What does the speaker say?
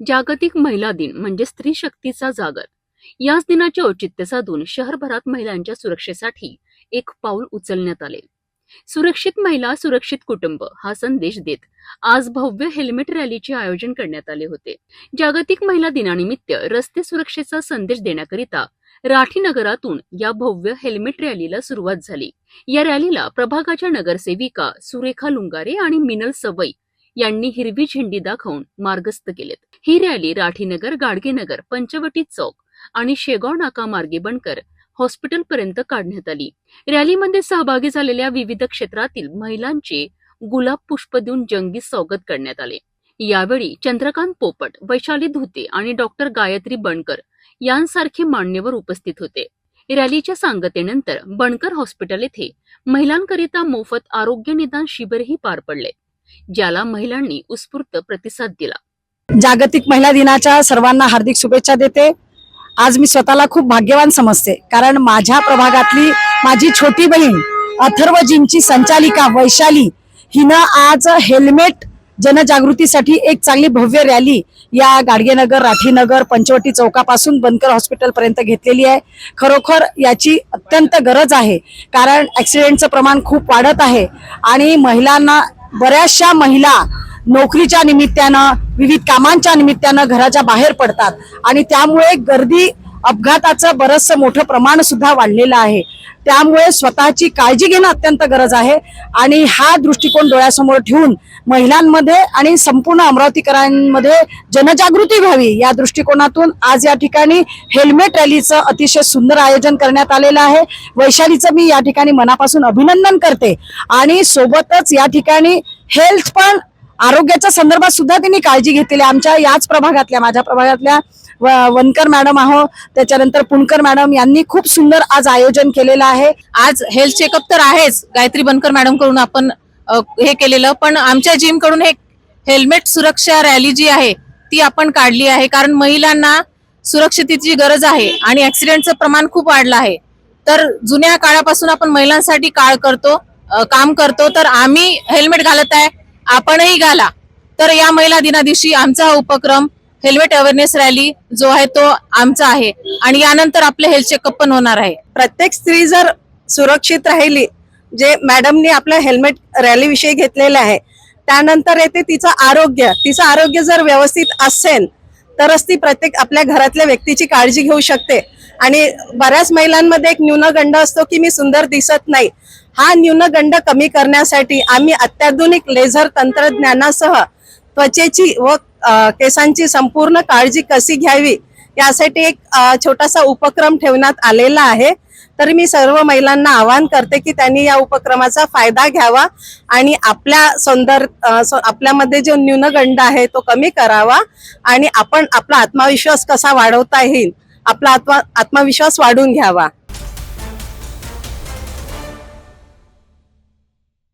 जागतिक महिला दिन म्हणजे स्त्री शक्तीचा जागर. याच दिनाचे औचित्य साधून शहरभरात महिलांच्या सुरक्षेसाठी एक पाऊल उचलण्यात आले. सुरक्षित महिला सुरक्षित कुटुंब हा संदेश देत आज भव्य हेल्मेट रॅलीचे आयोजन करण्यात आले होते. जागतिक महिला दिनानिमित्त रस्ते सुरक्षेचा संदेश देण्याकरिता राठीनगरातून या भव्य हेल्मेट रॅलीला सुरुवात झाली. या रॅलीला प्रभागाच्या नगरसेविका सुरेखा लुंगारे आणि मिनल सवई यांनी हिरवी झेंडी दाखवून मार्गस्थ केलेत. ही रॅली राठीनगर, गाडगेनगर, पंचवटी चौक आणि शेगाव नाका मार्गे बनकर हॉस्पिटल पर्यंत काढण्यात आली. रॅलीमध्ये सहभागी झालेल्या विविध क्षेत्रातील महिलांचे गुलाब पुष्प देऊन जंगी स्वागत करण्यात आले. यावेळी चंद्रकांत पोपट, वैशाली धुते आणि डॉक्टर गायत्री बनकर यांसारखे मान्यवर उपस्थित होते. रॅलीच्या सांगतेनंतर बनकर हॉस्पिटल येथे महिलांकरिता मोफत आरोग्य निदान शिबिरही पार पडले, ज्याला महिलांनी उत्स्फूर्त प्रतिसाद दिला. जागतिक महिला दिनाच्या सर्वांना हार्दिक शुभेच्छा देते. आज मी स्वतःला खूप भाग्यवान समजते, कारण माझ्या प्रभागातली माझी छोटी बहीण अथर्वजींची संचालिका वैशाली हिनं आज हेल्मेट जनजागृतीसाठी एक चांगली भव्य रॅली या गाडगेनगर, राठीनगर, पंचवटी चौकापासून बनकर हॉस्पिटल पर्यंत घेतलेली आहे. खरोखर याची अत्यंत गरज आहे, कारण ऍक्सिडेंटचं प्रमाण खूप वाढत आहे आणि महिलांना, बऱ्याचशा महिला नोकरीच्या निमित्तानं, विविध कामांच्या निमित्तानं घराच्या बाहेर पडतात आणि त्यामुळे गर्दी, अपघाताचं बरंचसं मोठं प्रमाण सुद्धा वाढलेलं आहे. त्यामुळे स्वतःची काळजी घेणं अत्यंत गरज आहे आणि हा दृष्टिकोन डोळ्यासमोर ठेवून महिलांमध्ये आणि संपूर्ण अमरावतीकरांमध्ये जनजागृती व्हावी या दृष्टिकोनातून आज या ठिकाणी हेल्मेट रॅलीचं अतिशय सुंदर आयोजन करण्यात आलेलं आहे. वैशालीचं मी या ठिकाणी मनापासून अभिनंदन करते आणि सोबतच या ठिकाणी हेल्थ पण, आरोग्याच्या संदर्भात सुद्धा त्यांनी काळजी घेतलेली. आमच्या याच प्रभागातल्या, माझ्या प्रभागातल्या वनकर मॅडम आहो, त्याच्यानंतर पुणकर मॅडम यांनी खूप सुंदर आज आयोजन केलेलं आहे. आज हेल्थ चेकअप तर आहेच, गायत्री बनकर मॅडम कडून आपण हे केलेलं, पण आमच्या जिम कडून एक हेल्मेट सुरक्षा रॅली जी आहे ती आपण काढली आहे, कारण महिलांना सुरक्षिततेची गरज आहे आणि ऍक्सिडेंटचं प्रमाण खूप वाढलं आहे. तर जुन्या काळापासून आपण महिलांसाठी काम करतो, तर आम्ही हेल्मेट घालत आहे, आपणही घाला. तर या महिला दिना दिवशी आमचा हा उपक्रम हेल्मेट अवेअरनेस रॅली जो आहे तो आमचा आहे आणि यानंतर आपले हेल्थ चेकअप पण होणार आहे. प्रत्येक स्त्री जर सुरक्षित राहिली, जे मॅडमनी आपल्या हेल्मेट रॅली विषयी घेतलेलं आहे, त्यानंतर येते तिचं आरोग्य जर व्यवस्थित असेल तरच ती प्रत्येक आपल्या घरातल्या व्यक्तीची काळजी घेऊ शकते. आणि बऱ्याच महिलांमध्ये एक न्यूनगंड असतो की मी सुंदर दिसत नाही. हा न्यूनगंड कमी करण्यासाठी आम्ही अत्याधुनिक लेझर तंत्रज्ञानासह त्वचेची व केसांची संपूर्ण काळजी कशी घ्यावी यासाठी एक छोटासा उपक्रम ठेवण्यात आलेला आहे. तर मी सर्व महिलांना आवाहन करते की त्यांनी या उपक्रमाचा फायदा घ्यावा आणि आपल्यामध्ये जो न्यूनगंड आहे तो कमी करावा आणि आपण आपला आत्मविश्वास कसा वाढवता येईल, आपला आत्मविश्वास वाढून घ्यावा.